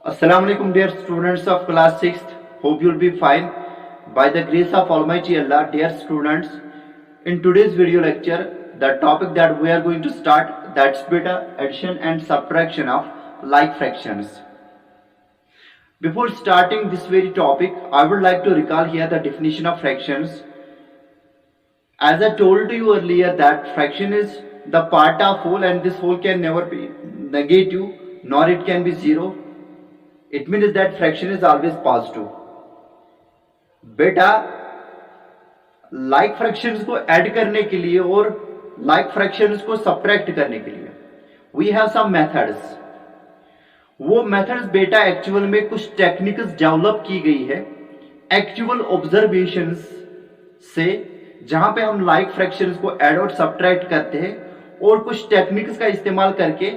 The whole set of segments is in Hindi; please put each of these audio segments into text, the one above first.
Assalamu alaikum dear students of class 6th. Hope you'll be fine. By the grace of Almighty Allah, dear students, in today's video lecture, the topic that we are going to start, that's beta addition and subtraction of like fractions. Before starting this very topic, I would like to recall here the definition of fractions. As I told you earlier that fraction is the part of whole and this whole can never be negative nor it can be zero. It means that fraction is always positive. बेटा लाइक फ्रैक्शंस को ऐड करने के लिए और लाइक फ्रैक्शंस को सब्ट्रैक्ट करने के लिए वी हैव सम मेथड्स. वो मेथड्स बेटा एक्चुअल में कुछ टेक्निक्स डेवलप की गई है एक्चुअल ऑब्जर्वेशंस से, जहां पे हम लाइक फ्रैक्शंस को ऐड और सब्ट्रैक्ट करते हैं और कुछ टेक्निक्स का इस्तेमाल करके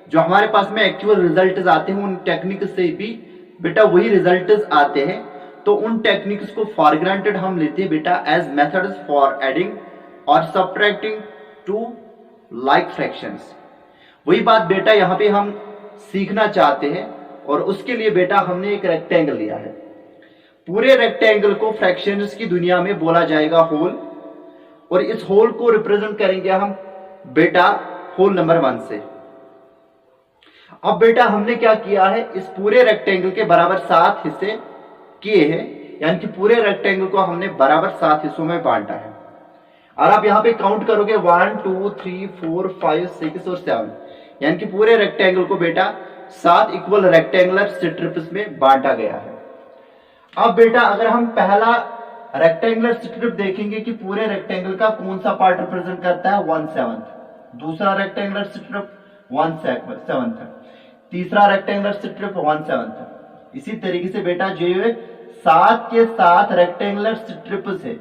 जो हमारे पास में एक्चुअल रिजल्ट्स आते हैं उन टेक्निक्स से भी बेटा वही रिजल्ट्स आते हैं. तो उन टेक्निक्स को फॉर ग्रांटेड हम लेते हैं बेटा एज मेथड्स फॉर एडिंग और सब्ट्रैक्टिंग टू लाइक फ्रैक्शंस. वही बात बेटा यहां पे हम सीखना चाहते हैं और उसके लिए बेटा हमने एक रेक्टेंगल लिया है. पूरे रेक्टेंगल को फ्रैक्शंस की दुनिया में बोला जाएगा होल, और इस होल को रिप्रेजेंट करेंगे हम बेटा होल नंबर 1 से. अब बेटा हमने क्या किया है, इस पूरे रेक्टेंगल के बराबर 7 हिस्से किए हैं, यानी कि पूरे रेक्टेंगल को हमने बराबर 7 हिस्सों में बांटा है. और आप यहां पे काउंट करोगे 1 2 3 4 5 6 और 7, यानी कि पूरे रेक्टेंगल को बेटा 7 इक्वल रेक्टेंगुलर स्ट्रिप्स में बांटा गया है. अब बेटा अगर हम पहला रेक्टेंगुलर स्ट्रिप देखेंगे कि पूरे रेक्टेंगल का कौन सा पार्ट रिप्रेजेंट करता है 1/7, दूसरा रेक्टेंगुलर स्ट्रिप 1/7, तीसरा रेक्टेंगुलर स्ट्रिप 1/7. इसी तरीके से बेटा जो 7 के 7 रेक्टेंगुलर स्ट्रिप्स है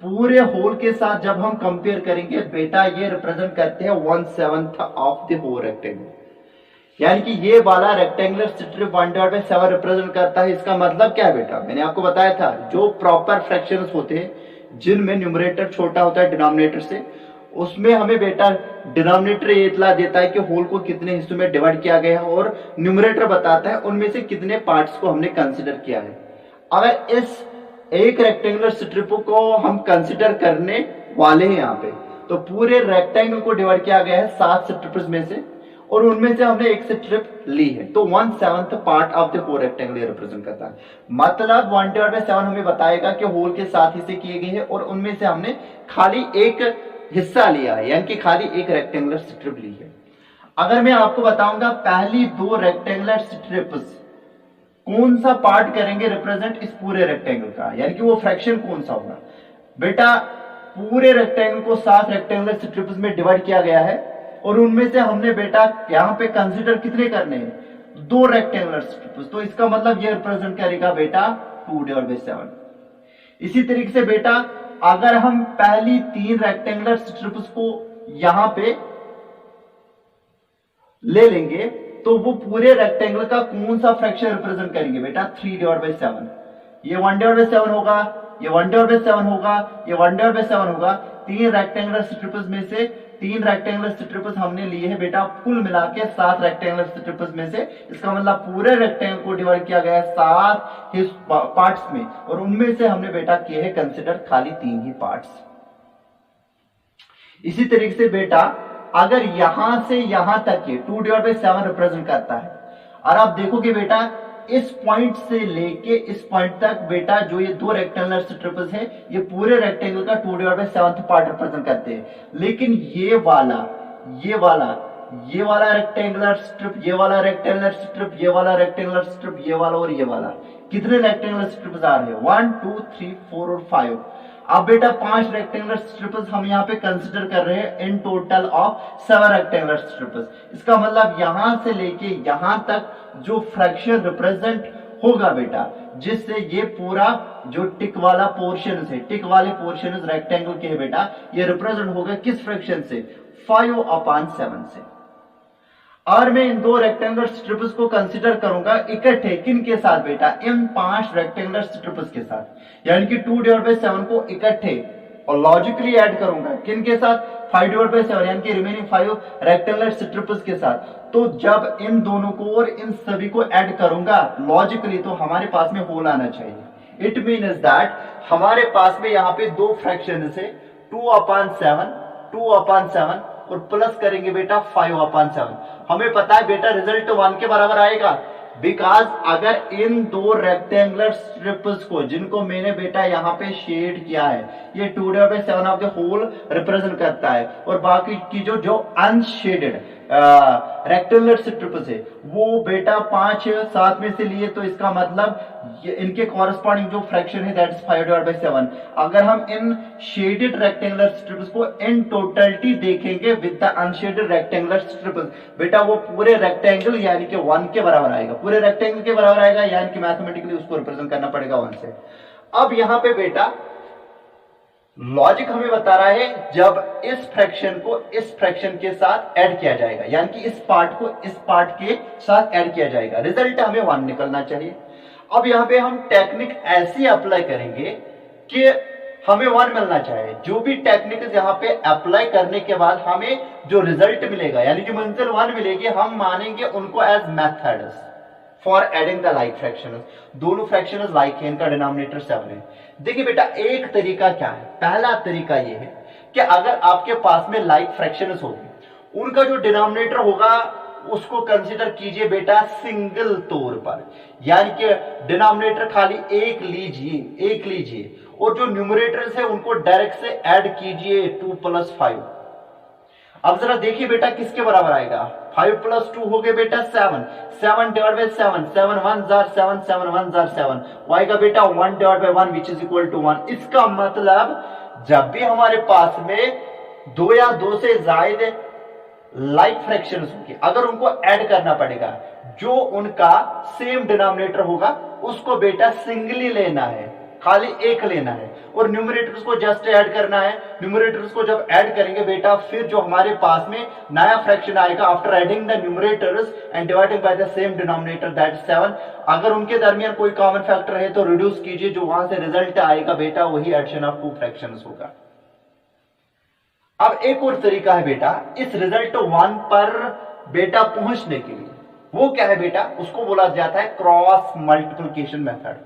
पूरे होल के साथ जब हम कंपेयर करेंगे बेटा ये रिप्रेजेंट करते हैं 1/7 ऑफ द होल रेक्टेंगल. यानी कि ये वाला रेक्टेंगुलर स्ट्रिप 1/7 रिप्रेजेंट करता है. इसका मतलब क्या है बेटा, मैंने आपको बताया था जो प्रॉपर फ्रैक्शंस होते हैं जिनमें न्यूमरेटर छोटा होता है डिनोमिनेटर से, उसमें हमें बेटा डिनोमिनेटर ये इतला देता है कि होल को कितने हिस्सों में डिवाइड किया गया है और न्यूमरेटर बताता है उनमें से कितने पार्ट्स को हमने कंसीडर किया है. अगर इस एक रेक्टेंगुलर स्ट्रिप को हम कंसीडर करने वाले हैं यहाँ पे, तो पूरे रेक्टेंगल को डिवाइड किया गया है 7 स्ट्रिप्स में से और उनमें से हमने एक स्ट्रिप ली है, तो 1/7 part of the whole rectangle represent करता है. मतलब 1/7 हमें बताएगा कि होल के 7 हिस्से किए गए हैं और उनमें से हमने खाली एक हिस्सा लिया है, यानी कि खाली एक रेक्टेंगुलर स्ट्रिप ली है. अगर मैं आपको बताऊंगा पहली 2 रेक्टेंगुलर स्ट्रिप्स कौन सा पार्ट करेंगे रिप्रेजेंट इस पूरे रेक्टेंगल का, यानी कि वो फ्रैक्शन कौन सा होगा. बेटा पूरे रेक्टेंगल को 7 रेक्टेंगुलर स्ट्रिप्स में डिवाइड किया गया है और उनमें से हमने बेटा यहां पे कंसीडर कितने करने हैं, 2 रेक्टेंगुलर स्ट्रिप्स. तो इसका मतलब ये रिप्रेजेंट करेगा बेटा 2/7. इसी तरीके से बेटा अगर हम पहली 3 रेक्टेंगुलर स्ट्रिप्स को यहां पे ले लेंगे तो वो पूरे रेक्टेंगल का कौन सा फ्रैक्शन रिप्रेजेंट करेंगे बेटा 3/7. ये 1/7 होगा, ये 1/7 होगा, ये 1/7 होगा. 3 रेक्टेंगुलर स्ट्रिप्स में से 3 रेक्टेंगुलर स्ट्रिप्स हमने लिए हैं बेटा कुल मिला के 7 रेक्टेंगुलर स्ट्रिप्स में से. इसका मतलब पूरे रेक्टेंगल को डिवाइड किया गया है 7 पार्ट्स में और उनमें से हमने बेटा किए हैं कंसिडर खाली 3 ही पार्ट्स. इसी तरीके से बेटा अगर यहां से यहां तक ये 2/7 रिप्रेजेंट करता है और आप देखोगे बेटा इस पॉइंट से लेके इस पॉइंट तक बेटा जो ये 2 रेक्टेंगुलर स्ट्रिप्स हैं ये पूरे रेक्टेंगल का 2/7 पार्ट रिप्रेजेंट करते हैं. लेकिन ये वाला रेक्टेंगुलर स्ट्रिप, ये वाला रेक्टेंगुलर स्ट्रिप, ये वाला रेक्टेंगुलर स्ट्रिप, ये वाला और ये वाला, कितने रेक्टेंगुलर स्ट्रिप्स आ रहे हैं 1 2 3 4 और 5. अब बेटा 5 रेक्टेंगुलर स्ट्रिप्स हम यहाँ पे कंसिडर कर रहे हैं in total of 7 rectangular strips. इसका मतलब यहां से लेके यहां तक जो फ्रैक्शन रिप्रेजेंट होगा बेटा जिससे ये पूरा जो टिक वाला पोर्शन है, टिक वाले पोर्शन रेक्टेंगल के है बेटा, ये रिप्रेजेंट होगा किस फ्रैक्शन से 5/7 से. और मैं इन 2 रेक्टेंगुलर स्ट्रिप्स को कंसीडर करूंगा इकट्ठे किन के साथ बेटा इन 5 रेक्टेंगुलर स्ट्रिप्स के साथ, यानी कि 2/7 को इकट्ठे और लॉजिकली ऐड करूंगा किन के साथ, 5/7 यानी कि रिमेनिंग 5 रेक्टेंगुलर स्ट्रिप्स के साथ। तो जब इन दोनों को और इन सभी को ऐड करूंगा लॉजिकली तो हमारे पास में होल आना चाहिए। इट मीन्स दैट हमारे पास में यहाँ पे दो फ्रैक्शन है 2/7 और प्लस करेंगे बेटा 5/7। हमें पता है बेटा रिजल्ट 1 के बराबर आएगा, बिकॉज अगर इन दो रेक्टेंगुलर स्ट्रिप्स को जिनको मैंने बेटा यहाँ पे शेड किया है, ये 2/7 ऑफ द होल रिप्रेजेंट करता है, और बाकी की जो अनशेडेड रेक्टेंगुलर स्ट्रिप्स है वो बेटा 5/7 में से लिए, तो इसका मतलब इनके कॉरेस्पॉन्डिंग जो फ्रैक्शन है दैट इज 5/7। अगर हम इन शेडेड रेक्टेंगुलर स्ट्रिप्स को इन टोटलिटी देखेंगे with the unshielded rectangular strips, बेटा वो पूरे रेक्टेंगल यानी कि 1 के बराबर आएगा, पूरे रेक्टेंगल के बराबर आएगा, यानी कि मैथमेटिकली उसको रिप्रेजेंट करना पड़ेगा 1 से। अब यहां पे बेटा लॉजिक हमें बता रहा है जब इस फ्रैक्शन को इस फ्रैक्शन के साथ ऐड किया जाएगा, यानी कि इस पार्ट को इस पार्ट के साथ ऐड किया जाएगा, रिजल्ट हमें 1 निकलना चाहिए। अब यहां पे हम टेक्निक ऐसी अप्लाई करेंगे कि हमें 1 मिलना चाहिए। जो भी टेक्निक यहां पे अप्लाई करने के बाद हमें जो रिजल्ट मिलेगा यानी कि मंजिल 1 मिलेगी, हम मानेंगे उनको as methods for adding the like fractions. दोनों फ्रैक्शंस लाइक है, इनका डिनोमिनेटर 7 है। देखिए बेटा एक तरीका क्या है, पहला तरीका यह है कि अगर आपके पास में लाइक फ्रैक्शंस होगी, उनका जो डिनोमिनेटर होगा उसको कंसीडर कीजिए बेटा सिंगल तौर पर, यानी कि डिनोमिनेटर खाली एक लीजिए और जो न्यूमरेटर्स है उनको डायरेक्ट से ऐड कीजिए 2 + 5। अब जरा देखिए बेटा किसके बराबर आएगा, 5 + 2 हो गए बेटा 7, 7/7, 7 1 जार 7, 7 1 जार 7, आएगा बेटा 1/1 विच इज इक्वल टू 1। इसका मतलब जब भी हमारे पास में 2 या 2 से ज्यादा लाइक फ्रैक्शंस होंगे, अगर उनको ऐड करना पड़ेगा, जो उनका सेम डिनोमिनेटर होगा उसको बेटा सिंगली लेना है, खाली एक लेना है, और न्यूमरेटर्स को जस्ट ऐड करना है। न्यूमरेटर्स को जब ऐड करेंगे बेटा फिर जो हमारे पास में नया फ्रैक्शन आएगा after adding the numerators and dividing by the same denominator that is 7, अगर उनके दरमियान कोई कॉमन फैक्टर है तो रिड्यूस कीजिए, जो वहां से रिजल्ट आएगा बेटा वही एडिशन ऑफ 2 फ्रैक्शंस होगा। अब एक और तरीका है बेटा इस रिजल्ट 1 पर बेटा पहुंचने के लिए, वो क्या है बेटा, उसको बोला जाता है क्रॉस मल्टीप्लिकेशन मेथड,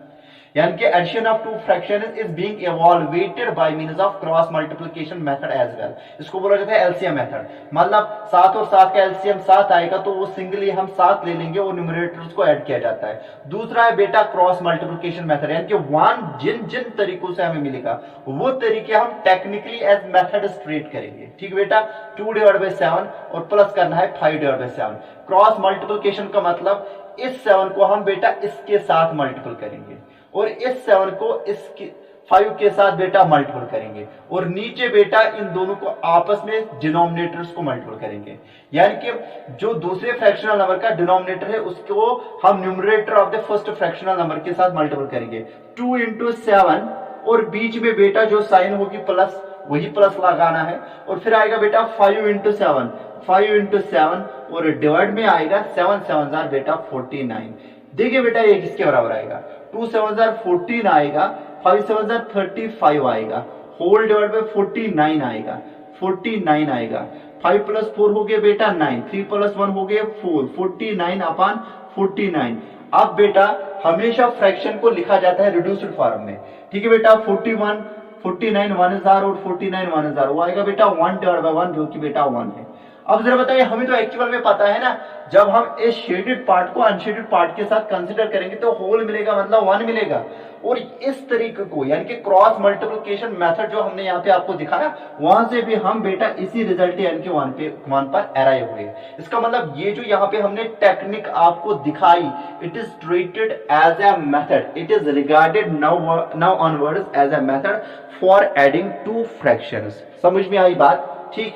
यानी कि addition of 2 fractions is being evaluated by means of cross multiplication method as well. इसको बोला जाता है एलसीएम मेथड, मतलब 7 और 7 का एलसीएम 7 आएगा तो वो सिंगली हम 7 ले लेंगे और न्यूमरेटर्स को ऐड किया जाता है। दूसरा है बेटा क्रॉस मल्टीप्लिकेशन मेथड, यानी कि 1 जिन तरीकों से हमें मिलेगा वो तरीके हम टेक्निकली एज मेथड स्ट्रेट करेंगे। ठीक बेटा, 2/7 और प्लस करना है 5/7। क्रॉस मल्टीप्लिकेशन का मतलब इस 7 को हम बेटा इसके साथ मल्टीपल करेंगे और इस 7 को इसके 5 के साथ बेटा मल्टीपल करेंगे, और नीचे बेटा इन दोनों को आपस में डिनोमिनेटर्स को मल्टीपल करेंगे, यानी कि जो दूसरे फ्रैक्शनल नंबर का डिनोमिनेटर है उसको हम numerator of the first fractional number के साथ मल्टीपल करेंगे। 2 × 7 और बीच में बेटा जो साइन होगी प्लस, वही प्लस लगाना है, और फिर आएगा बेटा 5 × 7 और डिवाइड में आएगा 7 7 जार बेटा 49। देखिए बेटा ये किसके बराबर आएगा, 2 7 जार 14 आएगा, 5 7 जार 35 आएगा, होल डिवाइड बाय 49 आएगा, 49 आएगा। 5 + 4 हो गया बेटा 9, 3 + 1 हो गया 4, 49/49। अब बेटा हमेशा फ्रैक्शन को लिखा जाता है रिड्यूस्ड फॉर्म में। ठीक है बेटा, 49 1 जार और 49 1 जार, वो आएगा बेटा 1/1 जो कि बेटा 1 है। अब जरा बताइए, हमें तो एक्चुअल में पता है ना, जब हम इस शेडेड पार्ट को अनशेडेड पार्ट के साथ कंसीडर करेंगे तो होल मिलेगा, मतलब 1 मिलेगा। और इस तरीके को यानी कि क्रॉस मल्टीप्लिकेशन मेथड जो हमने यहाँ पे आपको दिखाया, वहां से भी हम बेटा इसी रिजल्ट यानी कि 1 पर अराइव हुए। इसका मतलब ये जो यहाँ पे हमने टेक्निक आपको दिखाई, it is treated as a method, it is regarded now onwards as a method for adding 2 fractions. समझ में आई बात? ठीक,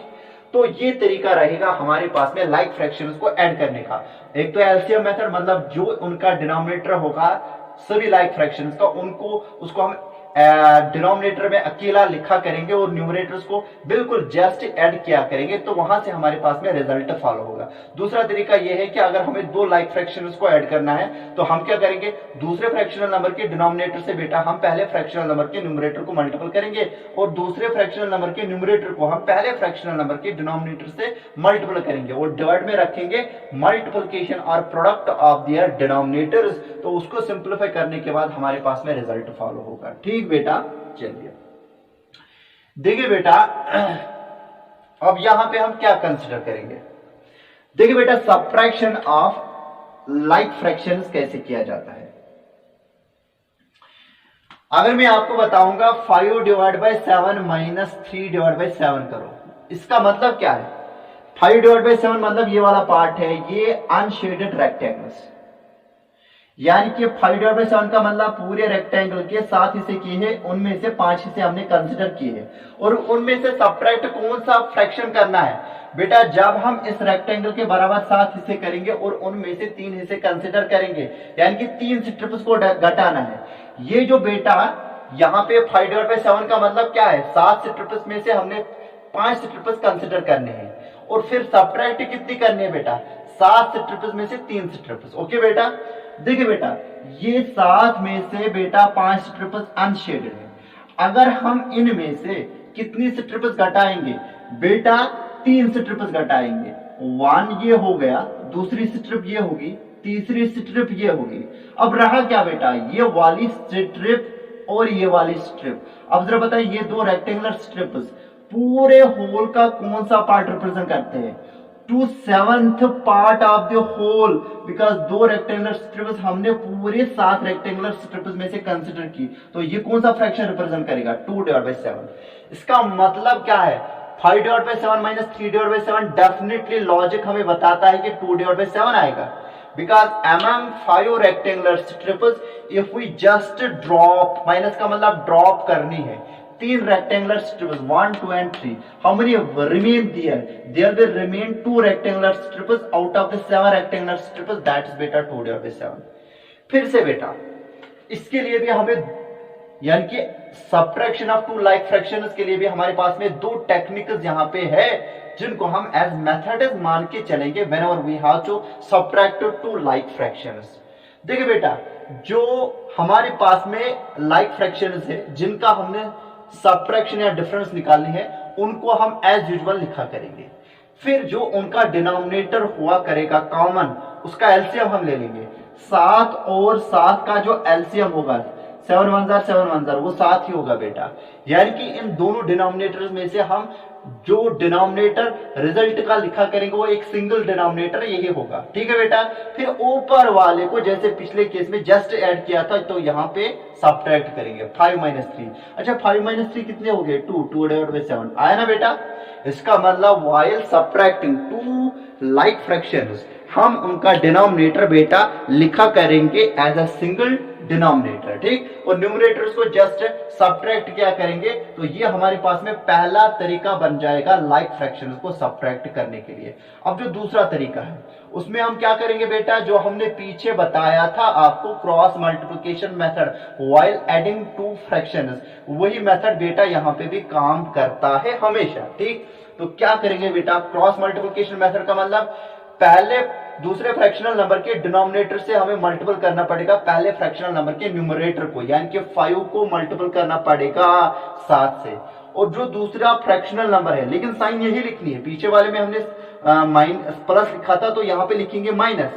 तो ये तरीका रहेगा हमारे पास में लाइक फ्रैक्शंस को ऐड करने का। एक तो एलसीएम मेथड, मतलब जो उनका डिनोमिनेटर होगा सभी लाइक फ्रैक्शंस का, उसको हम डिनोमिनेटर में अकेला लिखा करेंगे और न्यूमरेटर्स को बिल्कुल जस्ट ऐड किया करेंगे, तो वहां से हमारे पास में रिजल्ट फॉलो होगा। दूसरा तरीका यह है कि अगर हमें दो लाइक फ्रैक्शंस को ऐड करना है तो हम क्या करेंगे, दूसरे फ्रैक्शनल नंबर के डिनोमिनेटर से बेटा हम पहले फ्रैक्शनल नंबर के न्यूमरेटर को मल्टीपल करेंगे और दूसरे फ्रैक्शनल नंबर के न्यूमरेटर को हम पहले फ्रैक्शनल नंबर के डिनोमिनेटर से मल्टीपल करेंगे और डिवाइड में रखेंगे मल्टीप्लिकेशन और प्रोडक्ट ऑफ देयर डिनोमिनेटर्स। तो उसको सिंप्लीफाई करने के बाद हमारे पास में रिजल्ट फॉलो होगा। ठीक बेटा, चलिए देखिए बेटा, अब यहां पे हम क्या कंसीडर करेंगे। देखिए बेटा, सबट्रैक्शन ऑफ लाइक फ्रैक्शंस कैसे किया जाता है। अगर मैं आपको बताऊंगा 5 divide by 7 minus 3 divide by 7 करो, इसका मतलब क्या है। 5 डिवाइड बाई 7 मतलब ये वाला पार्ट है, ये अनशेडेड रेक्टेंगल्स, यानी कि 5 डिवाइड बाई 7 का मतलब पूरे रेक्टेंगल के 7 हिस्से किए हैं, उनमें से 5 हिस्से हमने कंसिडर किए हैं और उनमें से सबट्रैक्ट कौन सा फ्रैक्शन करना है बेटा, जब हम इस रेक्टेंगल के बराबर 7 हिस्से करेंगे और उनमें से 3 हिस्से कंसिडर करेंगे, यानी कि 3 स्ट्रिप्स को घटाना है। ये जो बेटा यहाँ पे 5 डिवाइड बाई 7 का मतलब क्या है, 7 स्ट्रिप्स में से हमने 5 स्ट्रिप्स कंसिडर करने हैं और फिर सबट्रैक्ट कितनी करनी है बेटा, 7 स्ट्रिप्स में से 3 स्ट्रिप्स। ओके बेटा, देखिए बेटा, ये 7 में से बेटा 5 स्ट्रिप्स अनशेडेड है। अगर हम इनमें से कितनी स्ट्रिप्स घटाएंगे बेटा, 3 स्ट्रिप्स घटाएंगे। 1 ये हो गया, दूसरी स्ट्रिप ये होगी, तीसरी स्ट्रिप ये होगी। अब रहा क्या बेटा, ये वाली स्ट्रिप और ये वाली स्ट्रिप। अब जरा बताइए, ये दो रेक्टेंगुलर स्ट्रिप्स पूरे होल का कौन सा पार्ट रिप्रेजेंट करते हैं, 2/7 part of the whole, because दो रेक्टेंगुलर स्ट्रिप्स हमने पूरे 7 रेक्टेंगुलर स्ट्रिप्स में से कंसिडर की, तो ये कौन सा फ्रैक्शन रिप्रेजेंट करेगा, 2 डिवाइड बाई 7। इसका मतलब क्या है, 5 divide by 7 minus 3 divide by 7, definitely logic हमें बताता है कि 2 डिवाइड बाई 7 आएगा, because among 5 rectangular strips if we just drop, minus का मतलब ड्रॉप करनी है, 3 rectangular strips 1 2 and 3, how many remain there, there will remain 2 rectangular strips out of the 7 rectangular strips, that is beta 2 divided by 7। फिर से बेटा इसके लिए भी हमें, यानी कि सबट्रैक्शन ऑफ 2 लाइक फ्रैक्शंस के लिए भी हमारे पास में 2 टेक्निक्स यहां पे है जिनको हम एज मेथड्स मान के चलेंगे whenever we have to subtract 2 like fractions। देखिए बेटा, जो हमारे पास में लाइक फ्रैक्शंस है जिनका हमने सबट्रैक्शन या डिफरेंस निकालनी है, उनको हम एज यूजुअल लिखा करेंगे। फिर जो उनका डिनोमिनेटर हुआ करेगा कॉमन, उसका एलसीएम हम ले लेंगे। 7 और 7 का जो एलसीएम होगा 7 1 7 1 वो 7 ही होगा बेटा, यानी कि इन दोनों डिनोमिनेटर्स में से हम जो डिनोमिनेटर रिजल्ट का लिखा करेंगे वो एक सिंगल डिनोमिनेटर यही होगा। ठीक है बेटा, फिर ऊपर वाले को जैसे पिछले केस में जस्ट ऐड किया था, तो यहाँ पे सबट्रैक्ट करेंगे 5 माइनस 3। अच्छा 5 माइनस 3 कितने हो गए, 2 डिवाइड बाई 7 आया ना बेटा। इसका मतलब व्हाइल सबट्रैक्टिंग 2 लाइक फ्रैक्शंस हम उनका डिनोमिनेटर बेटा लिखा करेंगे एज अ सिंगल डिनोमिनेटर, ठीक, और न्यूमरेटर्स को जस्ट सबट्रैक्ट क्या करेंगे, तो ये हमारे पास में पहला तरीका बन जाएगा लाइक फ्रैक्शंस को सबट्रैक्ट करने के लिए। अब जो दूसरा तरीका है उसमें हम क्या करेंगे बेटा, जो हमने पीछे बताया था आपको cross multiplication method while adding 2 fractions, वही मेथड बेटा यहाँ पे भी काम करता है हमेशा। ठीक, तो क्या करेंगे बेटा, क्रॉस मल्टीप्लिकेशन मेथड का मतलब पहले दूसरे फ्रैक्शनल नंबर के डिनोमिनेटर से हमें मल्टीपल करना पड़ेगा पहले फ्रैक्शनल नंबर के न्यूमरेटर को, यानी कि 5 को मल्टीपल करना पड़ेगा 7 से। और जो दूसरा फ्रैक्शनल नंबर है, लेकिन साइन यही लिखनी है, पीछे वाले में हमने प्लस लिखा था तो यहाँ पे लिखेंगे माइनस।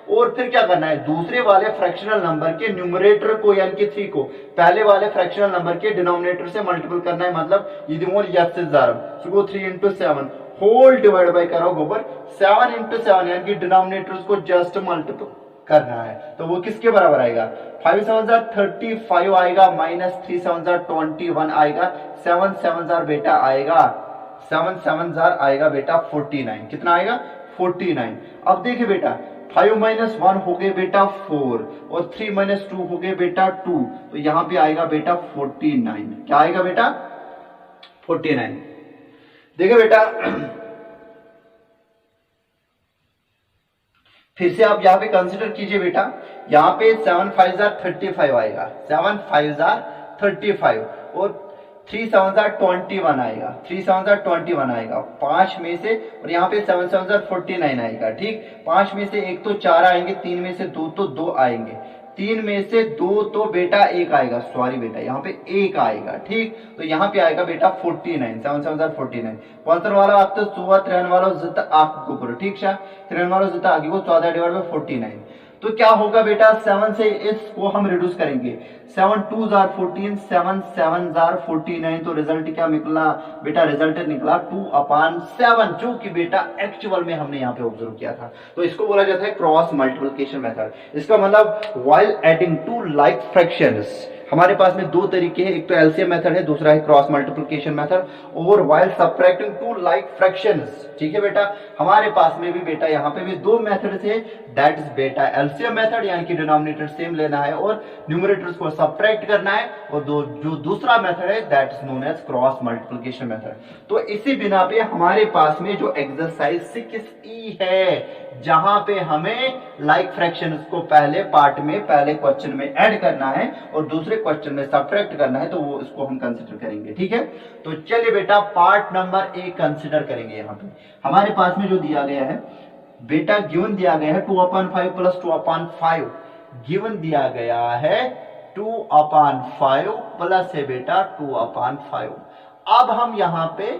और फिर क्या करना है, दूसरे वाले फ्रैक्शनल नंबर के न्यूमरेटर को यानी कि 3 को पहले वाले फ्रैक्शनल नंबर के डिनोमिनेटर से मल्टीपल करना है, मतलब ये 3 इंटू 7 होल डिवाइड बाय करोगे ऊपर 7 इंटू 7, यानी कि डिनोमिनेटर्स को जस्ट मल्टीपल करना है, तो वो किसके बराबर आएगा, 5 7 35 आएगा, माइनस 3 7 21 आएगा, 7 7 बेटा आएगा, 7 7 आएगा बेटा 49। कितना आएगा, 49। अब देखिए बेटा 5 माइनस 1 हो गए बेटा 4 और 3 माइनस 2 हो गए बेटा 2, तो यहां पे आएगा बेटा 49। क्या आएगा बेटा, 49। देखिए बेटा फिर से आप यहां पे कंसीडर कीजिए बेटा, यहां पे 7 5 35 आएगा, 7 5 35 और 3 7 21 आएगा, 3 7 21 आएगा 5 में से, और यहाँ पे 7 7 49 आएगा। ठीक, 5 में से 1 तो 4 आएंगे, 3 में से 2 तो 2 आएंगे, 3 में से 2 तो बेटा 1 आएगा, सॉरी बेटा यहाँ पे 1 आएगा। ठीक, तो यहाँ पे आएगा बेटा 49, 7 7 49 पंचर वाला आप तो 53 वाला जितना आपको करो। ठीक है, 3 वाला जितना आगे को 14 डिवाइड बाय 49, तो क्या होगा बेटा 7 से इसको हम रिड्यूस करेंगे, 7 2 जार 14, 7 7 जार 49, तो रिजल्ट क्या निकला बेटा, रिजल्ट निकला 2/7, जो कि बेटा एक्चुअल में हमने यहाँ पे ऑब्जर्व किया था। तो इसको बोला जाता है क्रॉस मल्टीप्लिकेशन मेथड। इसका मतलब while adding two like fractions, हमारे पास में दो तरीके हैं, एक तो एलसीएम मेथड है, दूसरा है क्रॉस मल्टीप्लिकेशन मेथड, और while subtracting two like fractions. ठीक है बेटा, हमारे पास में भी बेटा यहाँ पे भी दो मेथड्स है, दैट इज बेटा एलसीएम मेथड, यानी कि डिनोमिनेटर सेम लेना है और न्यूमरेटर्स को सबट्रैक्ट करना है, और जो दूसरा मेथड है that is known as cross multiplication method. तो इसी बिना पे हमारे पास में जो एक्सरसाइज 6E है, जहां पे हमें लाइक फ्रैक्शंस को पहले पार्ट में पहले क्वेश्चन में ऐड करना है और दूसरे क्वेश्चन में सबट्रैक्ट करना है, तो वो इसको हम कंसीडर करेंगे। ठीक है, तो चलिए बेटा पार्ट नंबर 1 कंसीडर करेंगे। यहाँ पे हमारे पास में जो दिया गया है बेटा, गिवन दिया गया है 2/5 प्लस 2/5, गिवन दिया गया है 2/5 प्लस है बेटा 2/5। अब हम यहाँ पे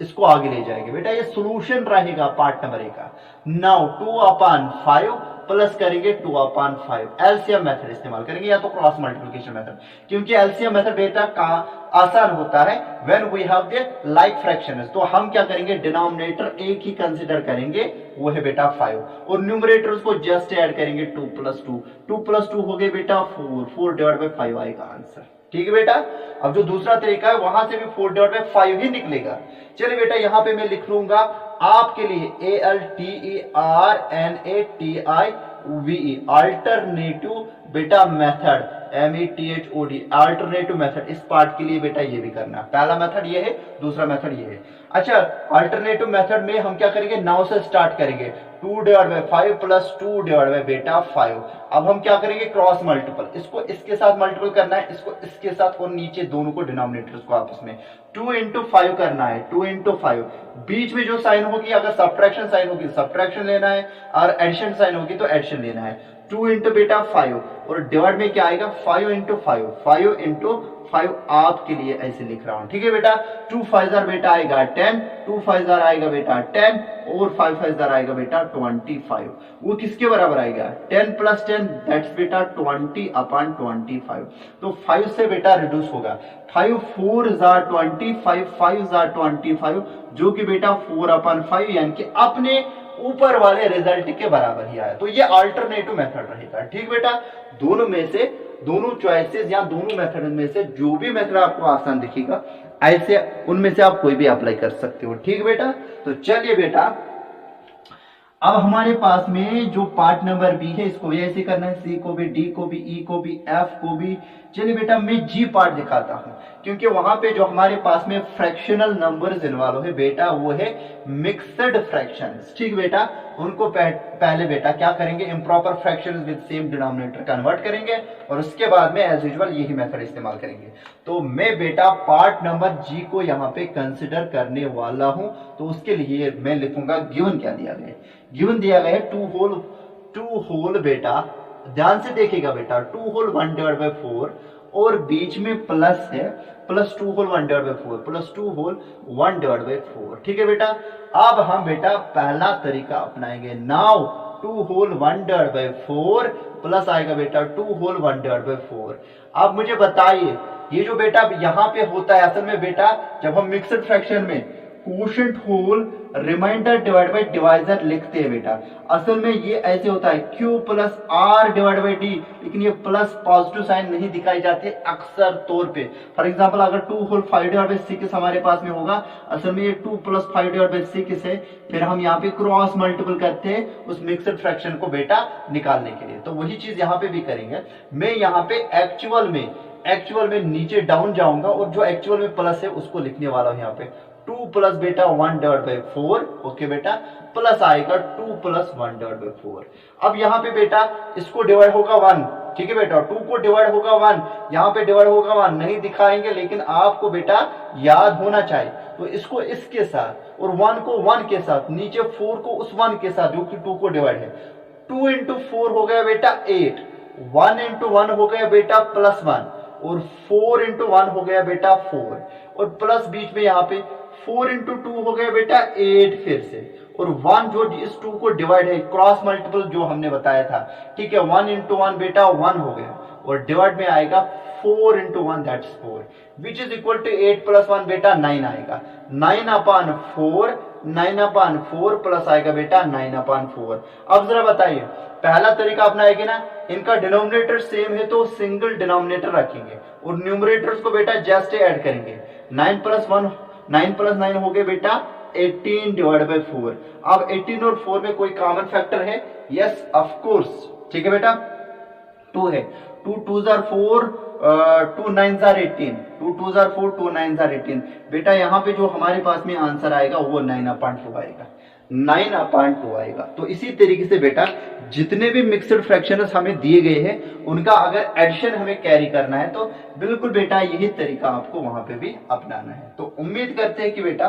इसको आगे ले जाएंगे बेटा, ये सॉल्यूशन रहेगा पार्ट नंबर 1 का। नाउ 2/5 प्लस करेंगे 2/5, एलसीएम मेथड इस्तेमाल करेंगे या तो क्रॉस मल्टीप्लिकेशन मेथड, क्योंकि एलसीएम मेथड बेटा का आसान होता है when we have the like fractions. तो हम क्या करेंगे, डिनोमिनेटर एक ही कंसीडर करेंगे, वो है बेटा 5, और न्यूमरेटर्स को जस्ट ऐड करेंगे 2 + 2, 2 + 2 हो गए बेटा 4, 4 डिवाइड बाय 5 आएगा आंसर। ठीक है बेटा, अब जो दूसरा तरीका है वहां से भी 4 डिवाइड बाय 5 ही निकलेगा। चलिए बेटा यहाँ पे मैं लिख लूंगा आपके लिए ALTERNATIVE अल्टरनेटिव बेटा मेथड, METHOD अल्टरनेटिव मेथड। इस पार्ट के लिए बेटा ये भी करना, पहला मेथड ये है, दूसरा मेथड ये है। अच्छा, अल्टरनेटिव मेथड में हम क्या करेंगे, 9 से स्टार्ट करेंगे, 2 divide by 5 plus 2 divide by बेटा 5। अब हम क्या करेंगे, क्रॉस मल्टीपल, इसको इसके साथ मल्टीपल करना है, इसको इसके साथ, और नीचे दोनों को डिनोमिनेटर्स को आपस में 2 × 5 करना है, 2 × 5। बीच में जो साइन होगी, अगर सब्ट्रैक्शन साइन होगी सब्ट्रैक्शन लेना है, और एडिशन साइन होगी तो एडिशन लेना है। 2 × बेटा 5, और डिवाइड में क्या आएगा 5 × 5, 5 × 5 आपके लिए ऐसे लिख रहा हूं। ठीक है बेटा, 2 5 बेटा आएगा 10, 2 5 आएगा बेटा 10, और 5 5 आएगा बेटा 25। वो किसके बराबर आएगा, 10 + 10 दैट्स बेटा 20/25। तो 5 से बेटा रिड्यूस होगा, 5 4 25, 5 25, जो कि बेटा 4/5, यानी कि अपने ऊपर वाले रिजल्ट के बराबर ही आया। तो ये अल्टरनेटिव मेथड रहेगा। ठीक बेटा, दोनों में से, दोनों चॉइसेस या दोनों मेथड में से जो भी मेथड आपको आसान दिखेगा, ऐसे उनमें से आप कोई भी अप्लाई कर सकते हो। ठीक बेटा, तो चलिए बेटा अब हमारे पास में जो पार्ट नंबर बी है, इसको भी ऐसे करना है, सी को भी, डी को भी, ई को भी, एफ को भी। चलिए बेटा मैं जी पार्ट दिखाता हूं, क्योंकि वहां पे जो हमारे पास में फ्रैक्शनल नंबर्स इन्वॉल्व है बेटा, वो है मिक्सड फ्रैक्शंस। ठीक बेटा, उनको पहले बेटा क्या करेंगे, improper fractions with same denominator convert करेंगे, और उसके बाद में एज यूजुअल यही मेथड इस्तेमाल करेंगे। तो मैं बेटा पार्ट नंबर जी को यहाँ पे कंसिडर करने वाला हूं, तो उसके लिए मैं लिखूंगा गिवन क्या दिया गया है, गिवन दिया गया है 2 होल बेटा, ध्यान से देखिएगा बेटा, 2 होल 1 डिवाइड बाय 4, और बीच में प्लस है, plus 2 whole 1 divide by 4 plus 2 whole 1 divide by 4। ठीक है बेटा, अब हम बेटा पहला तरीका अपनाएंगे। Now 2 whole 1 divide by 4 plus आएगा बेटा 2 होल 1 डिवाइड बाय 4। अब मुझे बताइए, ये जो बेटा यहाँ पे होता है, असल में बेटा जब हम मिक्सड फ्रैक्शन में quotient whole remainder divide by divisor लिखते हैं बेटा, असल में ये ऐसे होता है Q + R divide by D, लेकिन ये प्लस पॉजिटिव साइन नहीं दिखाई जाते अक्सर तौर पे। फॉर एग्जांपल अगर 2 होल 5 डिवाइड बाय 6 हमारे पास में होगा, असल में ये 2 + 5 डिवाइड बाय 6 है, फिर हम यहाँ पे क्रॉस मल्टीपल करते हैं उस मिक्सड फ्रैक्शन को बेटा निकालने के लिए। तो वही चीज यहाँ पे भी करेंगे। मैं यहाँ पे एक्चुअल में नीचे डाउन जाऊंगा, और जो एक्चुअल में प्लस है उसको लिखने वाला हूं यहाँ पे 2 + बेटा 1 डिवाइड बाय 4। ओके बेटा, प्लस आएगा 2 + 1 डिवाइड बाय 4। अब यहाँ पे बेटा इसको डिवाइड होगा 1, ठीक है बेटा, 2 को डिवाइड होगा 1, यहाँ पे डिवाइड होगा 1 नहीं दिखाएंगे, लेकिन आपको बेटा याद होना चाहिए। तो इसको इसके साथ और 1 को 1 के साथ, नीचे 4 को उस 1 के साथ जो कि 2 को डिवाइड है। 2 इंटू 4 हो गया बेटा 8, 1 इंटू 1 हो गया बेटा +1 और 4 इंटू 1 हो गया बेटा 4 और प्लस बीच में यहाँ पे 4 इंटू 2 हो गया बेटा 8 फिर से, और 1 जो इस 2 को डिवाइड है, क्रॉस मल्टीपल जो हमने बताया था, ठीक है। 1 इंटू 1 बेटा 1 हो गया और डिवाइड में आएगा 4 into 1 that's 4 which is equal to 8 plus 1 बेटा 9 आएगा। 9/4 प्लस आएगा बेटा 9/4। अब जरा बताइए, पहला तरीका अपनाएंगे ना, इनका डिनोमिनेटर सेम है तो सिंगल डिनोमिनेटर रखेंगे और न्यूमरेटर्स को बेटा जस्ट ऐड करेंगे। 9 प्लस 9 हो गए बेटा 18 डिवाइड बाई 4। अब 18 और 4 में कोई कॉमन फैक्टर है? यस ऑफ कोर्स, ठीक है बेटा 2 है। 2 2s are 4, 2 9s are 18, 2 2s are 4, 2 9s are 18। बेटा यहाँ पे जो हमारे पास में आंसर आएगा वो 9/2 आएगा, 9/2 आएगा। तो इसी तरीके से बेटा जितने भी मिक्सड फ्रैक्शंस हमें दिए गए हैं उनका अगर एडिशन हमें कैरी करना है तो बिल्कुल बेटा यही तरीका आपको वहां पे भी अपनाना है। तो उम्मीद करते हैं कि बेटा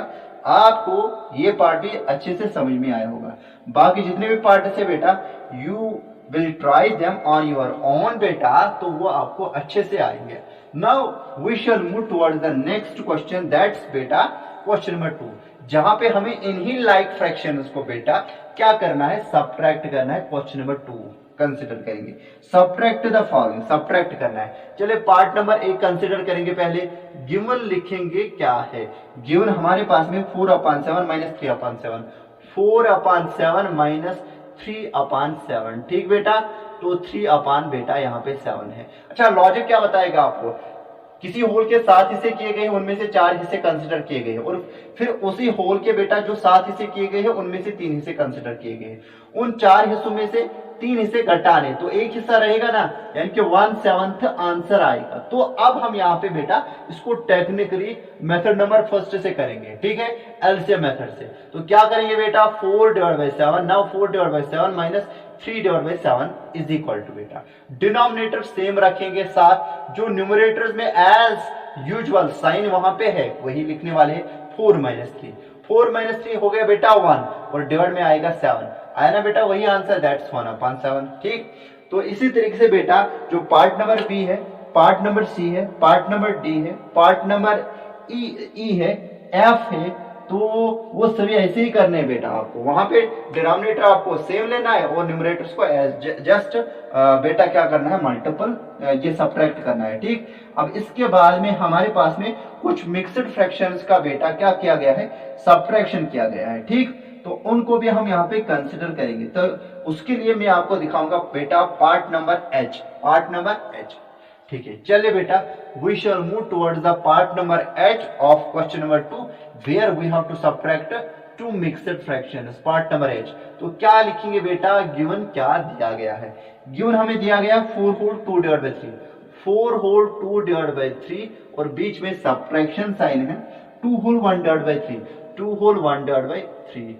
आपको ये पार्ट भी अच्छे से समझ में आया होगा। बाकी जितने भी पार्ट है बेटा you will try them on your own बेटा, तो वो आपको अच्छे से आएंगे। Now we shall move towards the next question, that's बेटा क्वेश्चन नंबर 2, जहां पे हमें इन्हीं लाइक फ्रैक्शंस को बेटा क्या करना है, सब्ट्रैक्ट करना है। क्वेश्चन नंबर 2 कंसिडर करेंगे, सब्ट्रैक्ट द फॉलोइंग, सब्ट्रैक्ट करना है। चलिए पार्ट नंबर 1 कंसिडर करेंगे। पहले गिवन लिखेंगे, क्या है गिवन हमारे पास में 4/7 माइनस 3/7, 4/7 माइनस 3/7, ठीक बेटा। तो 3 बेटा यहाँ पे 7 है। अच्छा लॉजिक क्या बताएगा आपको, किसी होल के 7 हिस्से किए गए हैं, उनमें से 4 हिस्से कंसिडर किए गए हैं और फिर उसी होल के बेटा जो 7 हिस्से किए गए हैं उनमें से 3 हिस्से कंसिडर किए गए हैं। उन 4 हिस्सों में से 3 हिस्से घटाने तो एक हिस्सा रहेगा ना, यानी कि 1/7 आंसर आएगा। तो अब हम यहाँ पे बेटा इसको टेक्निकली मेथड नंबर फर्स्ट से करेंगे, ठीक है, एलसीएम मेथड से। तो क्या करेंगे बेटा 4/7, now 4/7 minus 3/7 is equal to बेटा डिनोमिनेटर सेम रखेंगे साथ, जो न्यूमरेटर्स में एज यूजुअल साइन वहां पे है वही लिखने वाले हैं। 4 - 3 हो गया बेटा 1 और डिवाइड में आएगा 7, आया ना बेटा वही आंसर, दैट्स 1/7, ठीक। तो इसी तरीके से बेटा जो पार्ट नंबर बी है, पार्ट नंबर सी है, पार्ट नंबर डी है, पार्ट नंबर ई है, एफ है, तो वो सभी ऐसे ही करने हैं बेटा। आपको वहां पे डिनोमिनेटर आपको सेम लेना है और न्यूमरेटर्स को जस्ट बेटा क्या करना है, मल्टीपल ये सब्ट्रैक्ट करना है, ठीक। अब इसके बाद में हमारे पास में कुछ मिक्स्ड फ्रैक्शंस का बेटा क्या किया गया है, सब्ट्रैक्शन किया गया है, ठीक। तो उनको भी हम यहाँ पे कंसिडर करेंगे। तो उसके लिए मैं आपको दिखाऊंगा बेटा part number H, part number H, ठीक है। चलिए बेटा we shall move towards the part number H of question number 2 where we have to subtract 2 mixed fractions, part number H. तो क्या लिखेंगे बेटा, गिवन क्या दिया गया है, गिवन हमें दिया गया 4 होल 2/3, 4 होल 2/3 और बीच में सब्ट्रैक्शन साइन है 2 होल 1/3, 2 होल 1/3,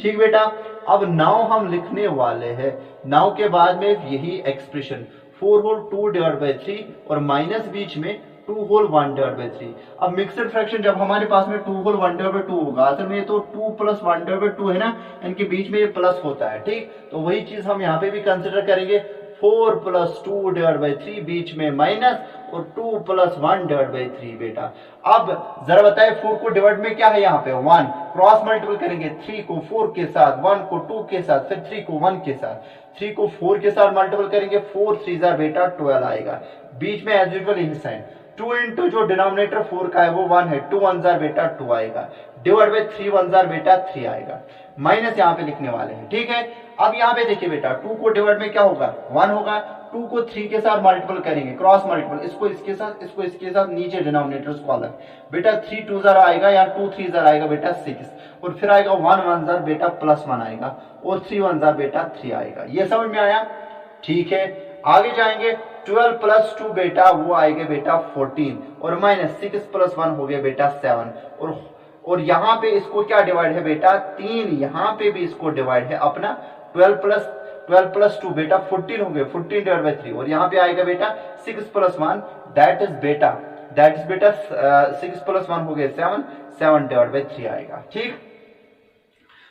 ठीक बेटा। अब नाउ हम लिखने वाले हैं, नाउ के बाद में यही एक्सप्रेशन 4 होल 2/3 और माइनस बीच में 2 होल 1/3। अब मिक्सड फ्रैक्शन जब हमारे पास में 2 होल 1/2 होगा, असल में तो 2 प्लस 1/2 है ना, इनके बीच में ये प्लस होता है, ठीक। तो वही चीज हम यहाँ पे भी कंसिडर करेंगे, 4 प्लस 2/3 बीच में माइनस और 2 प्लस 1/3 बेटा। अब जरा बताए 4 को डिवाइड में क्या है, यहाँ पे 1, क्रॉस मल्टीपल करेंगे 3 को 4 के साथ, 1 को 2 के साथ, फिर 3 को 1 के साथ, 3 को 4 के साथ मल्टीपल करेंगे, 4 3 बेटा 12 आएगा, बीच में एज यूजुअल यही साइन, 2 इंटू जो डिनोमिनेटर 4 का है वो 1 है, 2 1 बेटा 2 आएगा, डिवाइड बाय 3 1 बेटा 3 आएगा, माइनस यहाँ पे लिखने वाले हैं, ठीक है। अब यहाँ पे देखिए बेटा 2 को डिवाइड में क्या होगा 1 होगा, 2 को 3 के साथ मल्टीपल करेंगे, क्रॉस मल्टीपल, इसको इसके साथ, इसको इसके साथ, नीचे डिनोमिनेटर्स को अलग, बेटा 3 2 आएगा या 2 3 आएगा बेटा 6, और फिर आएगा 1 1 बेटा +1 आएगा और 3 1 बेटा 3 आएगा। ये समझ में आया, ठीक है। आगे जाएंगे 12 प्लस 2 बेटा वो आएगा बेटा 14 और माइनस 6 प्लस 1 हो गया बेटा 7, और यहाँ पे इसको क्या डिवाइड है बेटा 3, यहाँ पे भी इसको डिवाइड है अपना 12 प्लस 12 प्लस 2 बेटा 14 हो गए, 14 डिवाइड बाई 3, और यहाँ पे आएगा बेटा 6 प्लस 1 दैट इज बेटा 6 प्लस 1 हो गए 7, 7 डिवाइड बाई 3 आएगा। ठीक,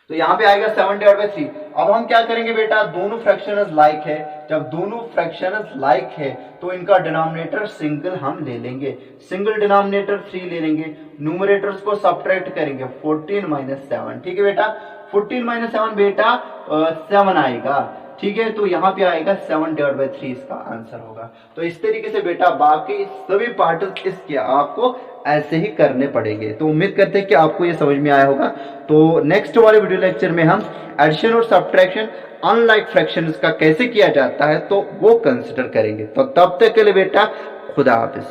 तो यहाँ पे आएगा 7 डिवाइड बाई 3। अब हम क्या करेंगे बेटा, दोनों फ्रैक्शंस लाइक है, जब दोनों फ्रैक्शंस लाइक है तो इनका डिनोमिनेटर सिंगल हम ले लेंगे, सिंगल डिनोमिनेटर 3 ले लेंगे, न्यूमरेटर्स को सब्ट्रैक्ट करेंगे 14 माइनस 7। ठीक है बेटा, 14 माइनस 7 बेटा 7 आएगा। ठीक है, तो यहाँ पे आएगा 7 डिवाइड बाई 3 इसका आंसर होगा। तो इस तरीके से बेटा बाकी सभी पार्ट इसके आपको ऐसे ही करने पड़ेंगे। तो उम्मीद करते हैं कि आपको ये समझ में आया होगा। तो नेक्स्ट वाले वीडियो लेक्चर में हम एडिशन और सब्ट्रैक्शन अनलाइक फ्रैक्शंस का कैसे किया जाता है तो वो कंसिडर करेंगे। तो तब तक के लिए बेटा खुदा हाफिज।